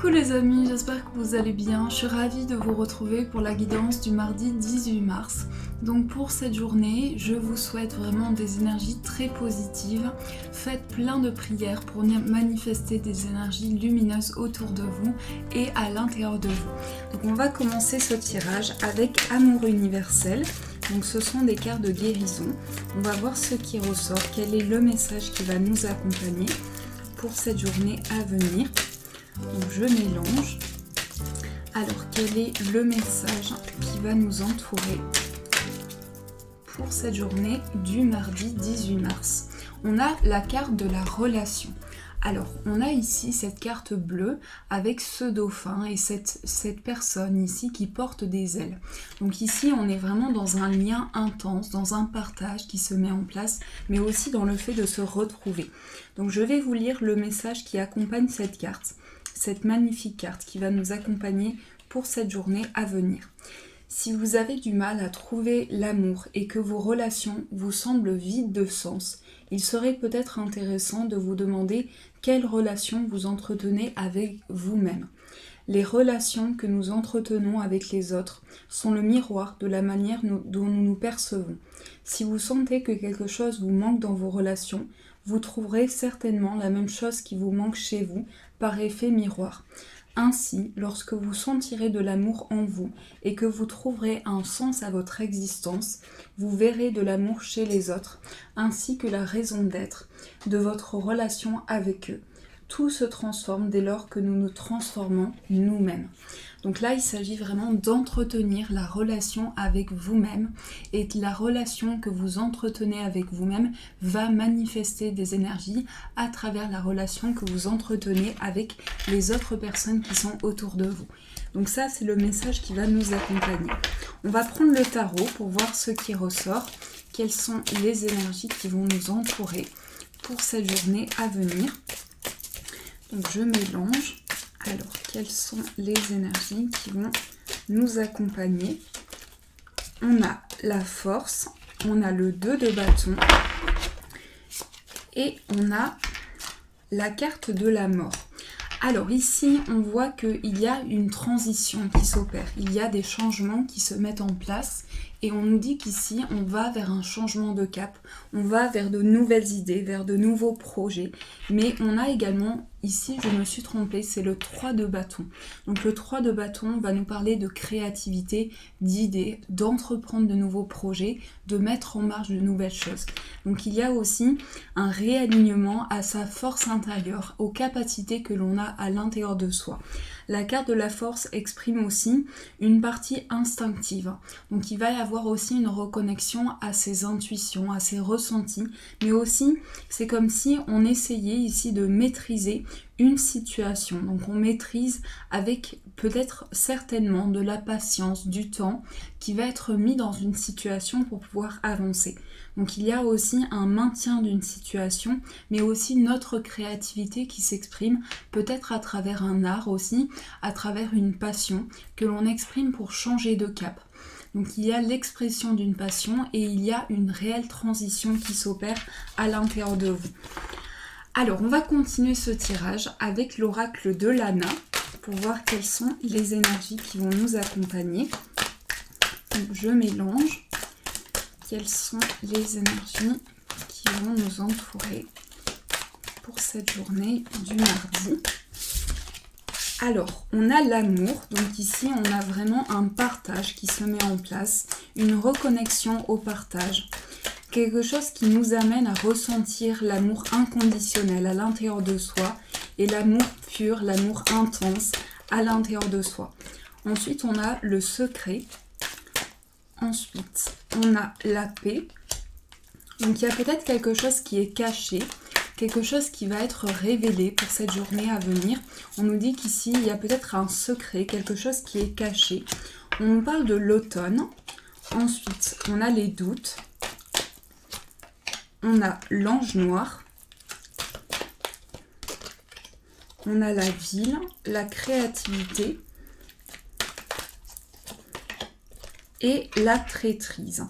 Coucou les amis, j'espère que vous allez bien. Je suis ravie de vous retrouver pour la guidance du mardi 18 mars. Donc pour cette journée, je vous souhaite vraiment des énergies très positives. Faites plein de prières pour manifester des énergies lumineuses autour de vous et à l'intérieur de vous. Donc on va commencer ce tirage avec Amour universel. Donc ce sont des cartes de guérison. On va voir ce qui ressort, quel est le message qui va nous accompagner pour cette journée à venir. Donc je mélange. Alors quel est le message qui va nous entourer pour cette journée du mardi 18 mars? On a la carte de la relation. Alors on a ici cette carte bleue avec ce dauphin et cette personne ici qui porte des ailes. Donc ici on est vraiment dans un lien intense, dans un partage qui se met en place, mais aussi dans le fait de se retrouver. Donc je vais vous lire le message qui accompagne cette carte. Cette magnifique carte qui va nous accompagner pour cette journée à venir. Si vous avez du mal à trouver l'amour et que vos relations vous semblent vides de sens, il serait peut-être intéressant de vous demander quelles relations vous entretenez avec vous-même. Les relations que nous entretenons avec les autres sont le miroir de la manière dont nous nous percevons. Si vous sentez que quelque chose vous manque dans vos relations, vous trouverez certainement la même chose qui vous manque chez vous par effet miroir. Ainsi, lorsque vous sentirez de l'amour en vous et que vous trouverez un sens à votre existence, vous verrez de l'amour chez les autres, ainsi que la raison d'être de votre relation avec eux. Tout se transforme dès lors que nous nous transformons nous-mêmes. Donc là, il s'agit vraiment d'entretenir la relation avec vous-même, et la relation que vous entretenez avec vous-même va manifester des énergies à travers la relation que vous entretenez avec les autres personnes qui sont autour de vous. Donc ça, c'est le message qui va nous accompagner. On va prendre le tarot pour voir ce qui ressort, quelles sont les énergies qui vont nous entourer pour cette journée à venir. Donc je mélange. Alors, quelles sont les énergies qui vont nous accompagner? On a la force, on a le 2 de bâton et on a la carte de la mort. Alors ici, on voit qu'il y a une transition qui s'opère, il y a des changements qui se mettent en place et on nous dit qu'ici, on va vers un changement de cap, on va vers de nouvelles idées, vers de nouveaux projets, mais on a également, ici je me suis trompée, c'est le 3 de bâton. Donc le 3 de bâton va nous parler de créativité, d'idées, d'entreprendre de nouveaux projets, de mettre en marche de nouvelles choses. Donc il y a aussi un réalignement à sa force intérieure, aux capacités que l'on a à l'intérieur de soi. La carte de la force exprime aussi une partie instinctive. Donc il va y avoir aussi une reconnexion à ses intuitions, à ses ressentis, mais aussi c'est comme si on essayait ici de maîtriser une situation. Donc on maîtrise avec peut-être certainement de la patience, du temps qui va être mis dans une situation pour pouvoir avancer. Donc il y a aussi un maintien d'une situation, mais aussi notre créativité qui s'exprime peut-être à travers un art aussi, à travers une passion que l'on exprime pour changer de cap. Donc il y a l'expression d'une passion et il y a une réelle transition qui s'opère à l'intérieur de vous. Alors on va continuer ce tirage avec l'oracle de Lana pour voir quelles sont les énergies qui vont nous accompagner. Donc je mélange. Quelles sont les énergies qui vont nous entourer pour cette journée du mardi? Alors, on a l'amour, donc ici on a vraiment un partage qui se met en place, une reconnexion au partage, quelque chose qui nous amène à ressentir l'amour inconditionnel à l'intérieur de soi et l'amour pur, l'amour intense à l'intérieur de soi. Ensuite, on a le secret. Ensuite, on a la paix. Donc il y a peut-être quelque chose qui est caché, quelque chose qui va être révélé pour cette journée à venir. On nous dit qu'ici, il y a peut-être un secret, quelque chose qui est caché. On nous parle de l'automne. Ensuite, on a les doutes. On a l'ange noir. On a la ville, la créativité et la traîtrise.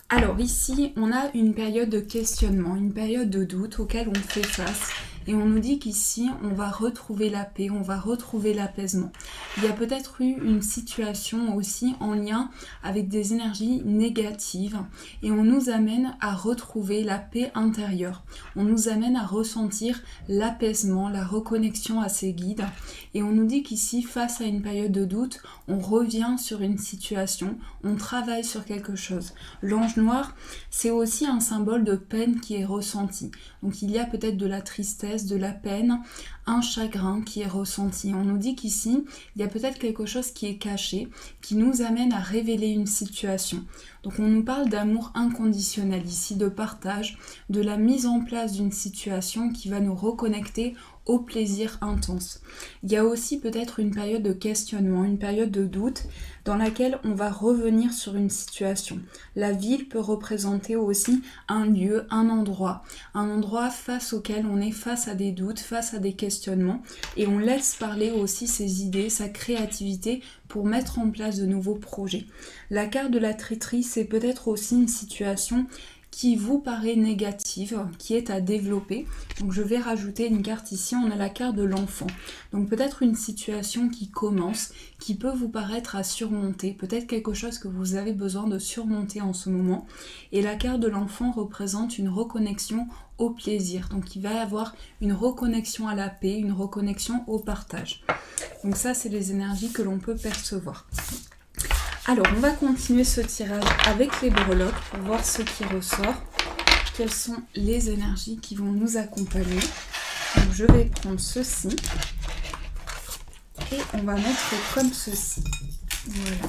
Alors ici, on a une période de questionnement, une période de doute auquel on fait face Et on nous dit qu'ici, on va retrouver la paix, on va retrouver l'apaisement. Il y a peut-être eu une situation aussi en lien avec des énergies négatives et on nous amène à retrouver la paix intérieure. On nous amène à ressentir l'apaisement, la reconnexion à ses guides. Et on nous dit qu'ici, face à une période de doute, on revient sur une situation, on travaille sur quelque chose. L'ange noir, c'est aussi un symbole de peine qui est ressenti. Donc il y a peut-être de la tristesse, de la peine, un chagrin qui est ressenti. On nous dit qu'ici, il y a peut-être quelque chose qui est caché, qui nous amène à révéler une situation. Donc on nous parle d'amour inconditionnel ici, de partage, de la mise en place d'une situation qui va nous reconnecter au plaisir intense. Il y a aussi peut-être une période de questionnement, une période de doute dans laquelle on va revenir sur une situation. La ville peut représenter aussi un lieu, un endroit face auquel on est face à des doutes, face à des questionnements et on laisse parler aussi ses idées, sa créativité pour mettre en place de nouveaux projets. La carte de la traîtrise, c'est peut-être aussi une situation qui vous paraît négative, qui est à développer. Donc je vais rajouter une carte ici, on a la carte de l'enfant. Donc peut-être une situation qui commence, qui peut vous paraître à surmonter, peut-être quelque chose que vous avez besoin de surmonter en ce moment. Et la carte de l'enfant représente une reconnexion au plaisir. Donc il va y avoir une reconnexion à la paix, une reconnexion au partage. Donc ça, c'est les énergies que l'on peut percevoir. Alors, on va continuer ce tirage avec les breloques pour voir ce qui ressort. Quelles sont les énergies qui vont nous accompagner. Donc, je vais prendre ceci. Et on va mettre comme ceci. Voilà.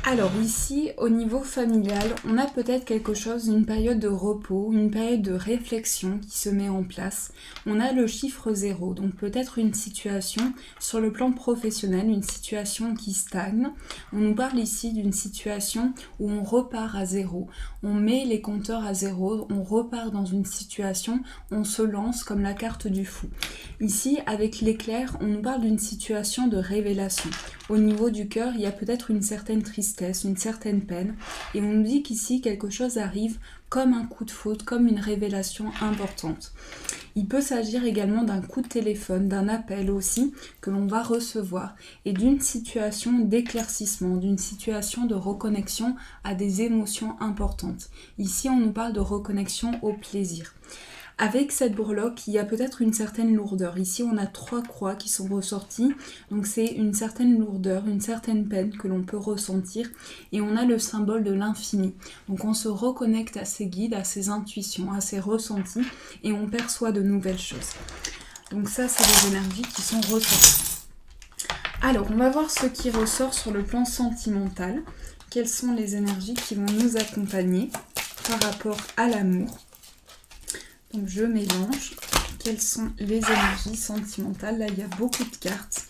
Alors ici, au niveau familial, on a peut-être quelque chose, une période de repos, une période de réflexion qui se met en place. On a le chiffre 0, donc peut-être une situation sur le plan professionnel, une situation qui stagne. On nous parle ici d'une situation où on repart à zéro. On met les compteurs à zéro, on repart dans une situation, on se lance comme la carte du fou. Ici, avec l'éclair, on nous parle d'une situation de révélation. Au niveau du cœur, il y a peut-être une certaine tristesse, une certaine peine. Et on nous dit qu'ici, quelque chose arrive comme un coup de foudre, comme une révélation importante. Il peut s'agir également d'un coup de téléphone, d'un appel aussi, que l'on va recevoir, et d'une situation d'éclaircissement, d'une situation de reconnexion à des émotions importantes. Ici, on nous parle de reconnexion au plaisir. Avec cette breloque, il y a peut-être une certaine lourdeur. Ici, on a 3 croix qui sont ressorties. Donc, c'est une certaine lourdeur, une certaine peine que l'on peut ressentir. Et on a le symbole de l'infini. Donc, on se reconnecte à ses guides, à ses intuitions, à ses ressentis. Et on perçoit de nouvelles choses. Donc, ça, c'est les énergies qui sont ressorties. Alors, on va voir ce qui ressort sur le plan sentimental. Quelles sont les énergies qui vont nous accompagner par rapport à l'amour. Donc je mélange. Quelles sont les énergies sentimentales? Là, il y a beaucoup de cartes.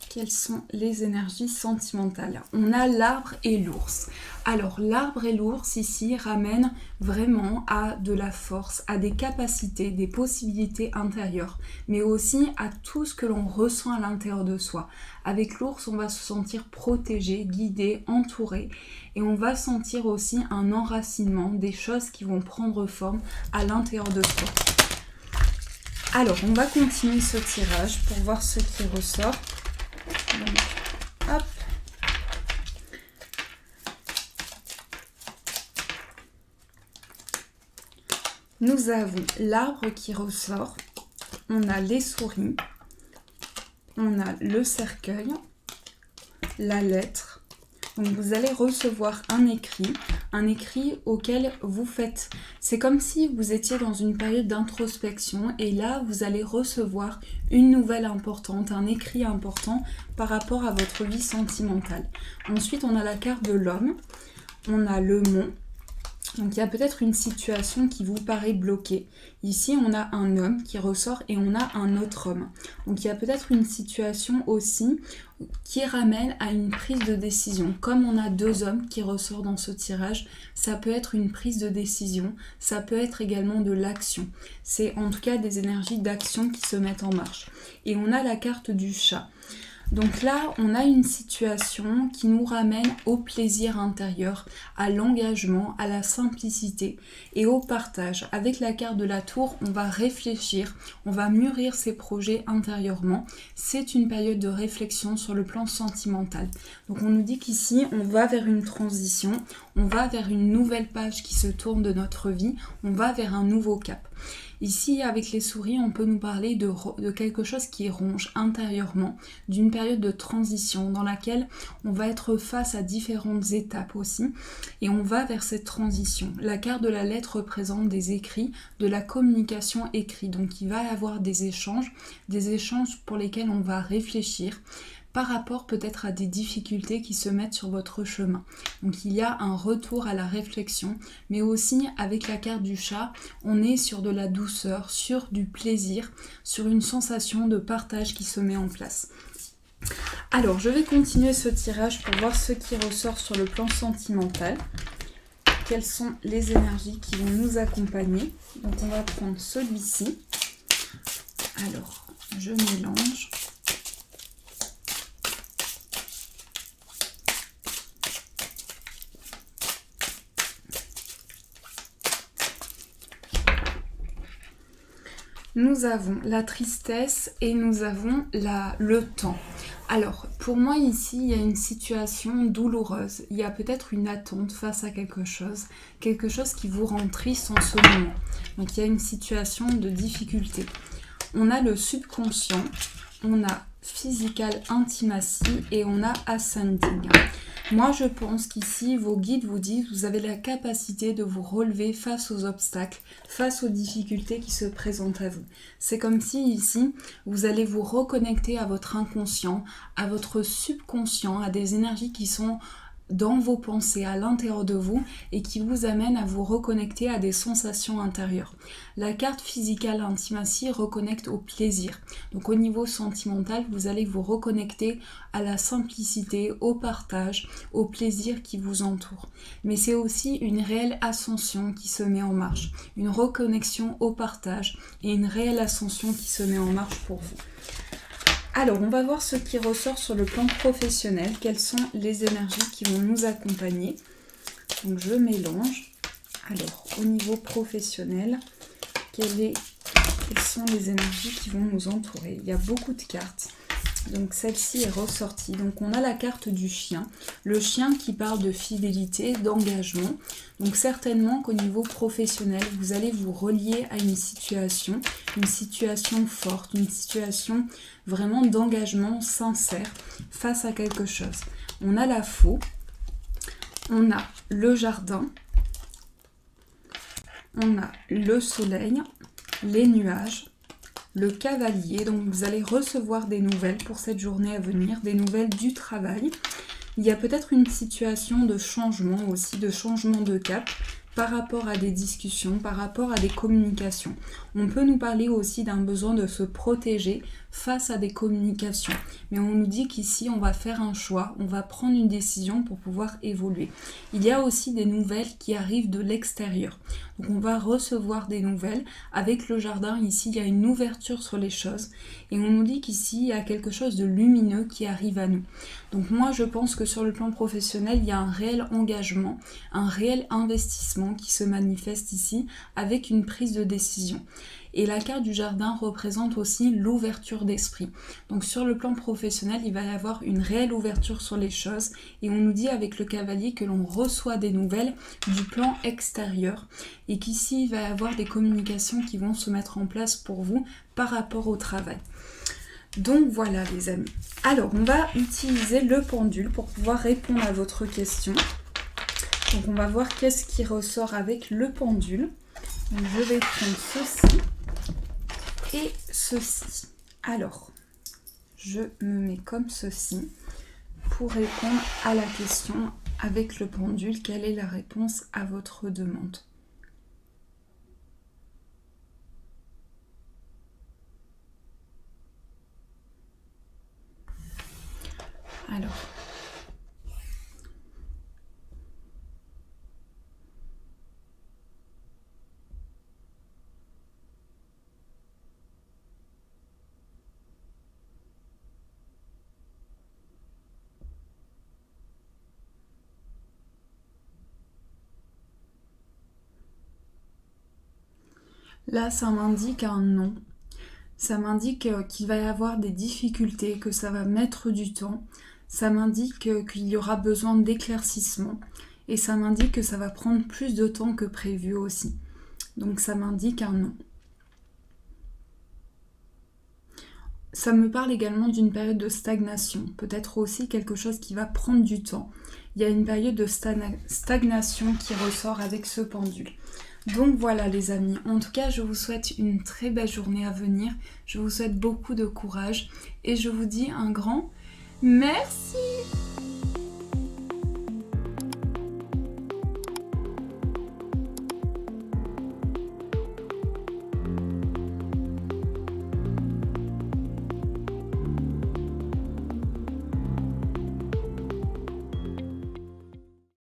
Quelles sont les énergies sentimentales? On a l'arbre et l'ours. Alors, l'arbre et l'ours, ici, ramènent vraiment à de la force, à des capacités, des possibilités intérieures, mais aussi à tout ce que l'on ressent à l'intérieur de soi. Avec l'ours, on va se sentir protégé, guidé, entouré, et on va sentir aussi un enracinement, des choses qui vont prendre forme à l'intérieur de soi. Alors, on va continuer ce tirage pour voir ce qui ressort. Donc, hop. Nous avons l'arbre qui ressort, on a les souris, on a le cercueil, la lettre. Donc vous allez recevoir un écrit auquel vous faites. C'est comme si vous étiez dans une période d'introspection et là vous allez recevoir une nouvelle importante, un écrit important par rapport à votre vie sentimentale. Ensuite on a la carte de l'homme, on a le mont. Donc il y a peut-être une situation qui vous paraît bloquée. Ici on a un homme qui ressort et on a un autre homme. Donc il y a peut-être une situation aussi qui ramène à une prise de décision. Comme on a 2 hommes qui ressortent dans ce tirage, ça peut être une prise de décision, ça peut être également de l'action. C'est en tout cas des énergies d'action qui se mettent en marche. Et on a la carte du chat. Donc là, on a une situation qui nous ramène au plaisir intérieur, à l'engagement, à la simplicité et au partage. Avec la carte de la tour, on va réfléchir, on va mûrir ses projets intérieurement. C'est une période de réflexion sur le plan sentimental. Donc on nous dit qu'ici, on va vers une transition, on va vers une nouvelle page qui se tourne de notre vie, on va vers un nouveau cap. Ici, avec les souris, on peut nous parler de quelque chose qui ronge intérieurement, d'une période de transition dans laquelle on va être face à différentes étapes aussi, et on va vers cette transition. La carte de la lettre représente des écrits, de la communication écrite, donc il va y avoir des échanges pour lesquels on va réfléchir, par rapport peut-être à des difficultés qui se mettent sur votre chemin. Donc il y a un retour à la réflexion, mais aussi avec la carte du chat, on est sur de la douceur, sur du plaisir, sur une sensation de partage qui se met en place. Alors je vais continuer ce tirage pour voir ce qui ressort sur le plan sentimental. Quelles sont les énergies qui vont nous accompagner. Donc on va prendre celui-ci. Alors je mélange. Nous avons la tristesse et nous avons le temps. Alors, pour moi ici, il y a une situation douloureuse. Il y a peut-être une attente face à quelque chose qui vous rend triste en ce moment. Donc il y a une situation de difficulté. On a le subconscient, on a physical intimacy et on a ascending. Moi, je pense qu'ici, vos guides vous disent que vous avez la capacité de vous relever face aux obstacles, face aux difficultés qui se présentent à vous. C'est comme si ici, vous allez vous reconnecter à votre inconscient, à votre subconscient, à des énergies qui sont dans vos pensées, à l'intérieur de vous et qui vous amènent à vous reconnecter à des sensations intérieures. La carte physical intimacy reconnecte au plaisir. Donc au niveau sentimental, vous allez vous reconnecter à la simplicité, au partage, au plaisir qui vous entoure. Mais c'est aussi une réelle ascension qui se met en marche, une reconnexion au partage et une réelle ascension qui se met en marche pour vous. Alors, on va voir ce qui ressort sur le plan professionnel. Quelles sont les énergies qui vont nous accompagner. Donc, je mélange. Alors, au niveau professionnel, quelles sont les énergies qui vont nous entourer? Il y a beaucoup de cartes. Donc celle-ci est ressortie. Donc on a la carte du chien. Le chien qui parle de fidélité, d'engagement. Donc certainement qu'au niveau professionnel, vous allez vous relier à une situation forte, une situation vraiment d'engagement sincère face à quelque chose. On a la faux, on a le jardin, on a le soleil, les nuages, le cavalier. Donc vous allez recevoir des nouvelles pour cette journée à venir, des nouvelles du travail. Il y a peut-être une situation de changement aussi, de changement de cap par rapport à des discussions, par rapport à des communications. On peut nous parler aussi d'un besoin de se protéger face à des communications. Mais on nous dit qu'ici, on va faire un choix, on va prendre une décision pour pouvoir évoluer. Il y a aussi des nouvelles qui arrivent de l'extérieur. Donc on va recevoir des nouvelles. Avec le jardin, ici, il y a une ouverture sur les choses. Et on nous dit qu'ici, il y a quelque chose de lumineux qui arrive à nous. Donc moi, je pense que sur le plan professionnel, il y a un réel engagement, un réel investissement qui se manifeste ici avec une prise de décision. Et la carte du jardin représente aussi l'ouverture d'esprit. Donc sur le plan professionnel, il va y avoir une réelle ouverture sur les choses. Et on nous dit avec le cavalier que l'on reçoit des nouvelles du plan extérieur. Et qu'ici, il va y avoir des communications qui vont se mettre en place pour vous par rapport au travail. Donc voilà les amis. Alors on va utiliser le pendule pour pouvoir répondre à votre question. Donc on va voir qu'est-ce qui ressort avec le pendule. Donc, je vais prendre ceci et ceci. Alors, je me mets comme ceci pour répondre à la question avec le pendule. Quelle est la réponse à votre demande ? Alors, Là, ça m'indique un non. Ça m'indique qu'il va y avoir des difficultés, que ça va mettre du temps. Ça m'indique qu'il y aura besoin d'éclaircissement. Et ça m'indique que ça va prendre plus de temps que prévu aussi. Donc ça m'indique un non. Ça me parle également d'une période de stagnation, peut-être aussi quelque chose qui va prendre du temps. Il y a une période de stagnation qui ressort avec ce pendule. Donc voilà les amis, en tout cas je vous souhaite une très belle journée à venir, je vous souhaite beaucoup de courage et je vous dis un grand merci.